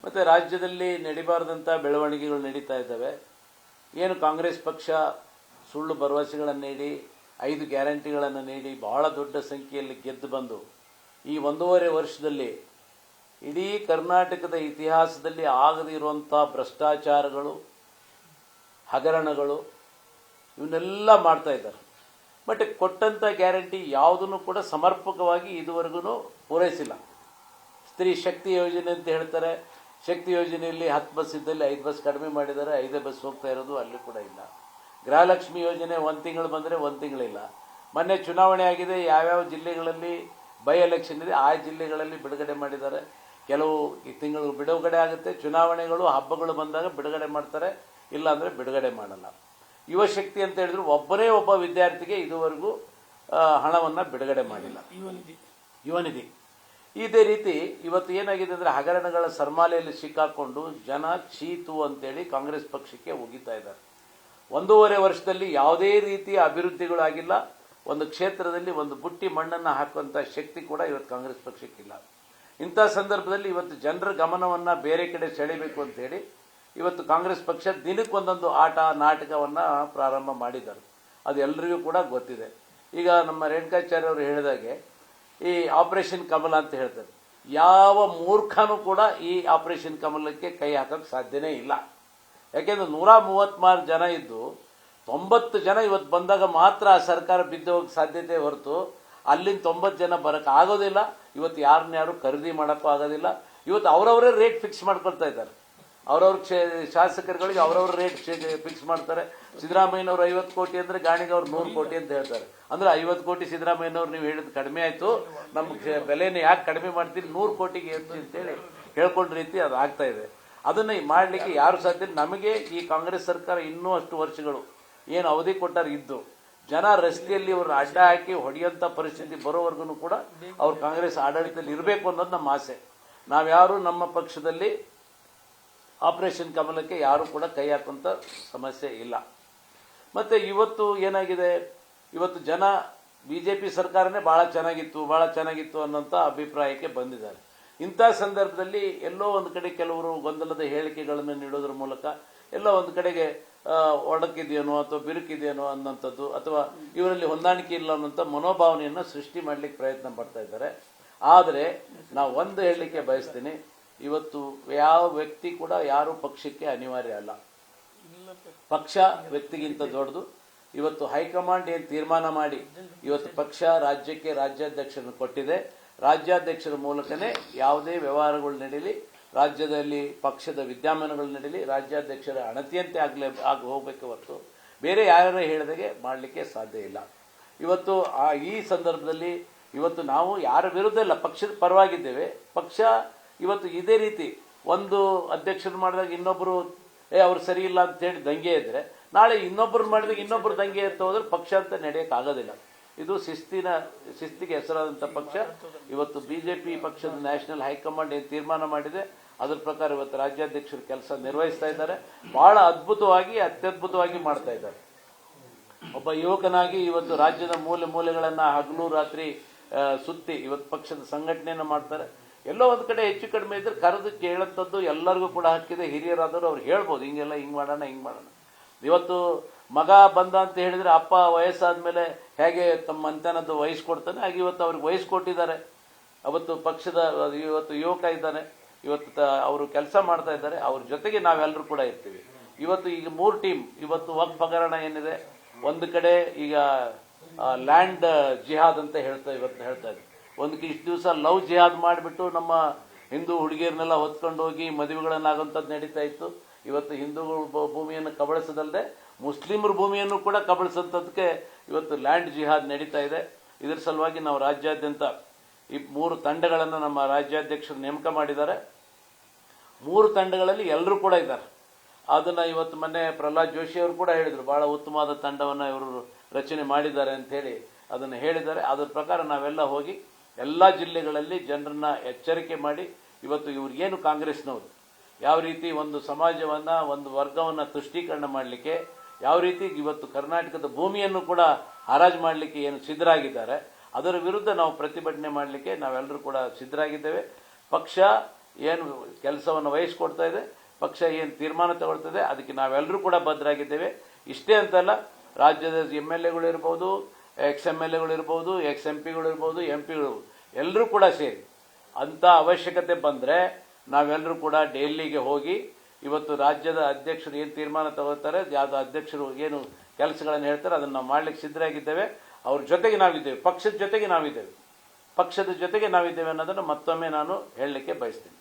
ಮತ್ತು ರಾಜ್ಯದಲ್ಲಿ ನಡಿಬಾರದಂಥ ಬೆಳವಣಿಗೆಗಳು ನಡೀತಾ ಇದ್ದಾವೆ. ಏನು ಕಾಂಗ್ರೆಸ್ ಪಕ್ಷ ಸುಳ್ಳು ಭರವಸೆಗಳನ್ನು ನೀಡಿ 5 ಗ್ಯಾರಂಟಿಗಳನ್ನು ನೀಡಿ ಬಹಳ ದೊಡ್ಡ ಸಂಖ್ಯೆಯಲ್ಲಿ ಗೆದ್ದು ಬಂದು ಈ 1.5 ವರ್ಷದಲ್ಲಿ ಇಡೀ ಕರ್ನಾಟಕದ ಇತಿಹಾಸದಲ್ಲಿ ಆಗದಿರುವಂಥ ಭ್ರಷ್ಟಾಚಾರಗಳು, ಹಗರಣಗಳು ಇವನ್ನೆಲ್ಲ ಮಾಡ್ತಾ ಇದ್ದಾರೆ. ಬಟ್ ಕೊಟ್ಟಂಥ ಗ್ಯಾರಂಟಿ ಯಾವುದನ್ನು ಕೂಡ ಸಮರ್ಪಕವಾಗಿ ಇದುವರೆಗೂ ಪೂರೈಸಿಲ್ಲ. ಸ್ತ್ರೀ ಶಕ್ತಿ ಯೋಜನೆ ಅಂತ ಹೇಳ್ತಾರೆ. ಶಕ್ತಿ ಯೋಜನೆಯಲ್ಲಿ 10 ಬಸ್ ಇದ್ದಲ್ಲಿ 5 ಬಸ್ ಕಡಿಮೆ ಮಾಡಿದ್ದಾರೆ, 5 ಬಸ್ ಹೋಗ್ತಾ ಇರೋದು ಅಲ್ಲಿ ಕೂಡ ಇಲ್ಲ. ಗೃಹಲಕ್ಷ್ಮಿ ಯೋಜನೆ 1 ತಿಂಗಳು ಬಂದರೆ 1 ತಿಂಗಳಿಲ್ಲ. ಮೊನ್ನೆ ಚುನಾವಣೆ ಆಗಿದೆ, ಯಾವ್ಯಾವ ಜಿಲ್ಲೆಗಳಲ್ಲಿ ಬೈ ಎಲೆಕ್ಷನ್ ಇದೆ ಆ ಜಿಲ್ಲೆಗಳಲ್ಲಿ ಬಿಡುಗಡೆ ಮಾಡಿದ್ದಾರೆ. ಕೆಲವು ತಿಂಗಳು ಬಿಡುಗಡೆ ಆಗುತ್ತೆ, ಚುನಾವಣೆಗಳು ಹಬ್ಬಗಳು ಬಂದಾಗ ಬಿಡುಗಡೆ ಮಾಡ್ತಾರೆ, ಇಲ್ಲ ಅಂದರೆ ಬಿಡುಗಡೆ ಮಾಡಲ್ಲ. ಯುವ ಶಕ್ತಿ ಅಂತ ಹೇಳಿದ್ರು ಒಬ್ಬನೇ ಒಬ್ಬ ವಿದ್ಯಾರ್ಥಿಗೆ ಇದುವರೆಗೂ ಹಣವನ್ನು ಬಿಡುಗಡೆ ಮಾಡಿಲ್ಲ. ಯುವ ನಿಧಿ ಇದೇ ರೀತಿ ಇವತ್ತು ಏನಾಗಿದೆ ಅಂದರೆ ಹಗರಣಗಳ ಸರ್ಮಾಲೆಯಲ್ಲಿ ಸಿಕ್ಕಾಕೊಂಡು ಜನ ಚೀತು ಅಂತೇಳಿ ಕಾಂಗ್ರೆಸ್ ಪಕ್ಷಕ್ಕೆ ಉಗಿತಾ ಇದ್ದಾರೆ. 1.5 ವರ್ಷದಲ್ಲಿ ಯಾವುದೇ ರೀತಿಯ ಅಭಿವೃದ್ಧಿಗಳಾಗಿಲ್ಲ. ಒಂದು ಕ್ಷೇತ್ರದಲ್ಲಿ ಒಂದು ಬುಟ್ಟಿ ಮಣ್ಣನ್ನು ಹಾಕುವಂಥ ಶಕ್ತಿ ಕೂಡ ಇವತ್ತು ಕಾಂಗ್ರೆಸ್ ಪಕ್ಷಕ್ಕಿಲ್ಲ. ಇಂಥ ಸಂದರ್ಭದಲ್ಲಿ ಇವತ್ತು ಜನರ ಗಮನವನ್ನು ಬೇರೆ ಕಡೆ ಸೆಳೆಯಬೇಕು ಅಂತೇಳಿ ಇವತ್ತು ಕಾಂಗ್ರೆಸ್ ಪಕ್ಷ ದಿನಕ್ಕೊಂದೊಂದು ಆಟ ನಾಟಕವನ್ನು ಪ್ರಾರಂಭ ಮಾಡಿದ್ದಾರೆ. ಅದು ಎಲ್ಲರಿಗೂ ಕೂಡ ಗೊತ್ತಿದೆ. ಈಗ ನಮ್ಮ ರೇಣುಕಾಚಾರ್ಯ ಅವರು ಹೇಳಿದಾಗೆ ಈ ಆಪರೇಷನ್ ಕಮಲ ಅಂತ ಹೇಳ್ತಾರೆ. ಯಾವ ಮೂರ್ಖನೂ ಕೂಡ ಈ ಆಪರೇಷನ್ ಕಮಲಕ್ಕೆ ಕೈ ಹಾಕೋಕ್ಕೆ ಸಾಧ್ಯನೇ ಇಲ್ಲ. ಯಾಕೆಂದ್ರೆ 133 ಜನ ಇದ್ದು 90 ಜನ ಇವತ್ತು ಬಂದಾಗ ಮಾತ್ರ ಆ ಸರ್ಕಾರ ಬಿದ್ದು ಹೋಗಕ್ಕೆ ಸಾಧ್ಯತೆ ಹೊರತು ಅಲ್ಲಿಂದ 90 ಜನ ಬರೋಕ್ಕೆ ಆಗೋದಿಲ್ಲ. ಇವತ್ತು ಯಾರನ್ನಾರು ಖರೀದಿ ಮಾಡೋಕ್ಕೂ ಆಗೋದಿಲ್ಲ. ಇವತ್ತು ಅವರವರೇ ರೇಟ್ ಫಿಕ್ಸ್ ಮಾಡ್ಕೊಳ್ತಾ ಇದ್ದಾರೆ. ಅವರವ್ರ ಶಾಸಕರುಗಳಿಗೆ ಅವರವ್ರ ರೇಟ್ ಫಿಕ್ಸ್ ಮಾಡ್ತಾರೆ. ಸಿದ್ದರಾಮಯ್ಯನವ್ರು 50 ಕೋಟಿ ಅಂದರೆ ಗಾಣಿಗೆ ಅವ್ರು 100 ಕೋಟಿ ಅಂತ ಹೇಳ್ತಾರೆ. ಅಂದರೆ 50 ಕೋಟಿ ಸಿದ್ದರಾಮಯ್ಯನವ್ರು ನೀವು ಹೇಳಿದ್ದು ಕಡಿಮೆ ಆಯಿತು, ನಮ್ಗೆ ಬೆಲೆನ ಯಾಕೆ ಕಡಿಮೆ ಮಾಡ್ತೀರಿ, 100 ಕೋಟಿಗೆ ಅಂತೇಳಿ ಹೇಳ್ಕೊಂಡ ರೀತಿ ಅದು ಆಗ್ತಾ ಇದೆ. ಅದನ್ನು ಮಾಡಲಿಕ್ಕೆ ಯಾರು ಸಾಧ್ಯ? ನಮಗೆ ಈ ಕಾಂಗ್ರೆಸ್ ಸರ್ಕಾರ ಇನ್ನೂ ಅಷ್ಟು ವರ್ಷಗಳು ಏನು ಅವಧಿ ಕೊಟ್ಟಾರೆ ಇದ್ದು ಜನ ರಸ್ತೆಯಲ್ಲಿ ಅವರು ಅಡ್ಡ ಹಾಕಿ ಹೊಡೆಯುವಂಥ ಪರಿಸ್ಥಿತಿ ಬರೋವರೆಗೂ ಕೂಡ ಅವ್ರು ಕಾಂಗ್ರೆಸ್ ಆಡಳಿತದಲ್ಲಿ ಇರಬೇಕು ಅನ್ನೋದು ನಮ್ಮ ಆಸೆ. ನಾವ್ಯಾರು ನಮ್ಮ ಪಕ್ಷದಲ್ಲಿ ಆಪರೇಷನ್ ಕಮಲಕ್ಕೆ ಯಾರು ಕೂಡ ಕೈ ಹಾಕುವಂಥ ಸಮಸ್ಯೆ ಇಲ್ಲ. ಮತ್ತು ಇವತ್ತು ಏನಾಗಿದೆ, ಇವತ್ತು ಜನ BJP ಸರ್ಕಾರನೇ ಭಾಳ ಚೆನ್ನಾಗಿತ್ತು ಅನ್ನೋಂಥ ಅಭಿಪ್ರಾಯಕ್ಕೆ ಬಂದಿದ್ದಾರೆ. ಇಂಥ ಸಂದರ್ಭದಲ್ಲಿ ಎಲ್ಲೋ ಒಂದು ಕಡೆ ಕೆಲವರು ಗೊಂದಲದ ಹೇಳಿಕೆಗಳನ್ನು ನೀಡೋದ್ರ ಮೂಲಕ ಎಲ್ಲೋ ಒಂದು ಕಡೆಗೆ ಒಡಕಿದೆಯೇನೋ ಅಥವಾ ಬಿರುಕಿದೆಯೇನೋ ಅನ್ನೋಂಥದ್ದು ಅಥವಾ ಇವರಲ್ಲಿ ಹೊಂದಾಣಿಕೆ ಇಲ್ಲ ಅನ್ನೋಂಥ ಮನೋಭಾವನೆಯನ್ನು ಸೃಷ್ಟಿ ಮಾಡಲಿಕ್ಕೆ ಪ್ರಯತ್ನ ಪಡ್ತಾ ಇದ್ದಾರೆ. ಆದರೆ ನಾವು ಒಂದು ಹೇಳಲಿಕ್ಕೆ ಬಯಸ್ತೀನಿ, ಇವತ್ತು ಯಾವ ವ್ಯಕ್ತಿ ಕೂಡ ಯಾರು ಪಕ್ಷಕ್ಕೆ ಅನಿವಾರ್ಯ ಅಲ್ಲ. ಪಕ್ಷ ವ್ಯಕ್ತಿಗಿಂತ ದೊಡ್ಡದು. ಇವತ್ತು ಹೈಕಮಾಂಡ್ ಏನು ತೀರ್ಮಾನ ಮಾಡಿ ಇವತ್ತು ಪಕ್ಷ ರಾಜ್ಯಕ್ಕೆ ರಾಜ್ಯಾಧ್ಯಕ್ಷರನ್ನು ಕೊಟ್ಟಿದೆ. ರಾಜ್ಯಾಧ್ಯಕ್ಷರ ಮೂಲಕನೇ ಯಾವುದೇ ವ್ಯವಹಾರಗಳು ನಡೀಲಿ, ರಾಜ್ಯದಲ್ಲಿ ಪಕ್ಷದ ವಿದ್ಯಮಾನಗಳು ನಡೀಲಿ, ರಾಜ್ಯಾಧ್ಯಕ್ಷರ ಅಣತಿಯಂತೆ ಆಗಿ ಹೋಗಬೇಕು ಹೊರತು ಬೇರೆ ಯಾರು ಹೇಳಿದಾಗೆ ಮಾಡಲಿಕ್ಕೆ ಸಾಧ್ಯ ಇಲ್ಲ. ಇವತ್ತು ಈ ಸಂದರ್ಭದಲ್ಲಿ ಇವತ್ತು ನಾವು ಯಾರ ವಿರುದ್ಧ ಇಲ್ಲ, ಪಕ್ಷದ ಪರವಾಗಿದ್ದೇವೆ. ಪಕ್ಷ ಇವತ್ತು ಇದೇ ರೀತಿ ಒಂದು ಅಧ್ಯಕ್ಷರು ಮಾಡಿದಾಗ ಇನ್ನೊಬ್ಬರು ಅವ್ರು ಸರಿ ಇಲ್ಲ ಅಂತೇಳಿ ದಂಗೆ ಇದ್ದರೆ, ನಾಳೆ ಇನ್ನೊಬ್ಬರು ಮಾಡಿದಾಗ ಇನ್ನೊಬ್ಬರು ದಂಗೆ ಇರ್ತಾ ಹೋದ್ರೆ ಪಕ್ಷ ಅಂತ ನಡೆಯೋಕ್ಕಾಗೋದಿಲ್ಲ. ಇದು ಶಿಸ್ತಿಗೆ ಹೆಸರಾದಂಥ ಪಕ್ಷ. ಇವತ್ತು BJP ಪಕ್ಷದ ನ್ಯಾಷನಲ್ ಹೈಕಮಾಂಡ್ ಏನು ತೀರ್ಮಾನ ಮಾಡಿದೆ ಅದರ ಪ್ರಕಾರ ಇವತ್ತು ರಾಜ್ಯಾಧ್ಯಕ್ಷರು ಕೆಲಸ ನಿರ್ವಹಿಸ್ತಾ ಇದ್ದಾರೆ. ಬಹಳ ಅತ್ಯದ್ಭುತವಾಗಿ ಮಾಡ್ತಾ ಇದ್ದಾರೆ. ಒಬ್ಬ ಯುವಕನಾಗಿ ಇವತ್ತು ರಾಜ್ಯದ ಮೂಲೆಗಳನ್ನು ಹಗಲು ರಾತ್ರಿ ಸುತ್ತಿ ಇವತ್ತು ಪಕ್ಷದ ಸಂಘಟನೆಯನ್ನು ಮಾಡ್ತಾರೆ. ಎಲ್ಲೋ ಒಂದು ಕಡೆ ಹೆಚ್ಚು ಕಡಿಮೆ ಇದ್ರೆ ಕರೆದು ಕೇಳಂಥದ್ದು ಎಲ್ಲರಿಗೂ ಕೂಡ ಹಕ್ಕಿದೆ. ಹಿರಿಯರಾದವರು ಅವ್ರು ಹೇಳ್ಬೋದು, ಹಿಂಗೆಲ್ಲ ಹಿಂಗೆ ಮಾಡೋಣ. ಇವತ್ತು ಮಗ ಬಂದ ಅಂತ ಹೇಳಿದ್ರೆ ಅಪ್ಪ ವಯಸ್ಸಾದ್ಮೇಲೆ ಹೇಗೆ ತಮ್ಮ ಮಂತನದ್ದು ವಯಸ್ಸು ಕೊಡ್ತಾನೆ ಹಾಗೆ ಇವತ್ತು ಅವ್ರಿಗೆ ವಯಸ್ಸು ಕೊಟ್ಟಿದ್ದಾರೆ. ಅವತ್ತು ಪಕ್ಷದ ಇವತ್ತು ಯುವಕ ಇದ್ದಾನೆ, ಇವತ್ತು ಅವರು ಕೆಲಸ ಮಾಡ್ತಾ ಇದ್ದಾರೆ. ಅವ್ರ ಜೊತೆಗೆ ನಾವೆಲ್ಲರೂ ಕೂಡ ಇರ್ತೀವಿ. ಇವತ್ತು ಈಗ 3 ಟೀಮ್ ಇವತ್ತು ವಕ್ಫ್ ಹಗರಣ ಏನಿದೆ, ಒಂದು ಕಡೆ ಈಗ ಲ್ಯಾಂಡ್ ಜಿಹಾದ್ ಅಂತ ಹೇಳ್ತಾ ಇದ್ದಾರೆ. ಒಂದು ಇಷ್ಟು ದಿವಸ ಲವ್ ಜಿಹಾದ್ ಮಾಡಿಬಿಟ್ಟು ನಮ್ಮ ಹಿಂದೂ ಹುಡುಗಿಯರನ್ನೆಲ್ಲ ಹೊತ್ಕೊಂಡು ಹೋಗಿ ಮದುವೆಗಳನ್ನಾಗುವಂಥದ್ದು ನಡೀತಾ ಇತ್ತು. ಇವತ್ತು ಹಿಂದೂಗಳು ಭೂಮಿಯನ್ನು ಕಬಳಿಸದಲ್ಲದೆ ಮುಸ್ಲಿಮರ ಭೂಮಿಯನ್ನು ಕೂಡ ಕಬಳಿಸೋಂಥದ್ದಕ್ಕೆ ಇವತ್ತು ಲ್ಯಾಂಡ್ ಜಿಹಾದ್ ನಡೀತಾ ಇದೆ. ಇದರ ಸಲುವಾಗಿ ನಾವು ರಾಜ್ಯಾದ್ಯಂತ ಈ 3 ತಂಡಗಳನ್ನು ನಮ್ಮ ರಾಜ್ಯಾಧ್ಯಕ್ಷರು ನೇಮಕ ಮಾಡಿದ್ದಾರೆ. 3 ತಂಡಗಳಲ್ಲಿ ಎಲ್ಲರೂ ಕೂಡ ಇದ್ದಾರೆ. ಅದನ್ನು ಇವತ್ತು ಮೊನ್ನೆ ಪ್ರಹ್ಲಾದ್ ಜೋಶಿ ಅವರು ಕೂಡ ಹೇಳಿದರು, ಭಾಳ ಉತ್ತಮವಾದ ತಂಡವನ್ನು ಇವರು ರಚನೆ ಮಾಡಿದ್ದಾರೆ ಅಂಥೇಳಿ ಅದನ್ನು ಹೇಳಿದ್ದಾರೆ. ಅದರ ಪ್ರಕಾರ ನಾವೆಲ್ಲ ಹೋಗಿ ಎಲ್ಲ ಜಿಲ್ಲೆಗಳಲ್ಲಿ ಜನರನ್ನ ಎಚ್ಚರಿಕೆ ಮಾಡಿ ಇವತ್ತು ಇವ್ರಿಗೇನು ಕಾಂಗ್ರೆಸ್ನವರು ಯಾವ ರೀತಿ ಒಂದು ಸಮಾಜವನ್ನು ಒಂದು ವರ್ಗವನ್ನು ತುಷ್ಟೀಕರಣ ಮಾಡಲಿಕ್ಕೆ ಯಾವ ರೀತಿ ಇವತ್ತು ಕರ್ನಾಟಕದ ಭೂಮಿಯನ್ನು ಕೂಡ ಹರಾಜು ಮಾಡಲಿಕ್ಕೆ ಏನು ಸಿದ್ಧರಾಗಿದ್ದಾರೆ ಅದರ ವಿರುದ್ಧ ನಾವು ಪ್ರತಿಭಟನೆ ಮಾಡಲಿಕ್ಕೆ ನಾವೆಲ್ಲರೂ ಕೂಡ ಸಿದ್ಧರಾಗಿದ್ದೇವೆ. ಪಕ್ಷ ಏನು ಕೆಲಸವನ್ನು ವಹಿಸ್ಕೊಡ್ತಾ ಇದೆ, ಪಕ್ಷ ಏನು ತೀರ್ಮಾನ ತಗೊಳ್ತದೆ ಅದಕ್ಕೆ ನಾವೆಲ್ಲರೂ ಕೂಡ ಬದ್ಧರಾಗಿದ್ದೇವೆ. ಇಷ್ಟೇ ಅಂತಲ್ಲ, ರಾಜ್ಯದ MLA ಇರ್ಬೋದು, XMLA ಇರ್ಬೋದು, XMP ಇರ್ಬೋದು, MP ಎಲ್ಲರೂ ಕೂಡ ಸೇರಿ ಅಂಥ ಅವಶ್ಯಕತೆ ಬಂದರೆ ನಾವೆಲ್ಲರೂ ಕೂಡ ಡೆಲ್ಲಿಗೆ ಹೋಗಿ ಇವತ್ತು ರಾಜ್ಯದ ಅಧ್ಯಕ್ಷರು ಏನು ತೀರ್ಮಾನ ತಗೋತಾರೆ, ಯಾವುದು ಅಧ್ಯಕ್ಷರು ಏನು ಕೆಲಸಗಳನ್ನು ಹೇಳ್ತಾರೆ ಅದನ್ನು ನಾವು ಮಾಡಲಿಕ್ಕೆ ಸಿದ್ಧರಾಗಿದ್ದೇವೆ. ಅವ್ರ ಜೊತೆಗೆ ನಾವಿದ್ದೇವೆ, ಪಕ್ಷದ ಜೊತೆಗೆ ನಾವಿದ್ದೇವೆ ಅನ್ನೋದನ್ನು ಮತ್ತೊಮ್ಮೆ ನಾನು ಹೇಳಲಿಕ್ಕೆ ಬಯಸ್ತೀನಿ.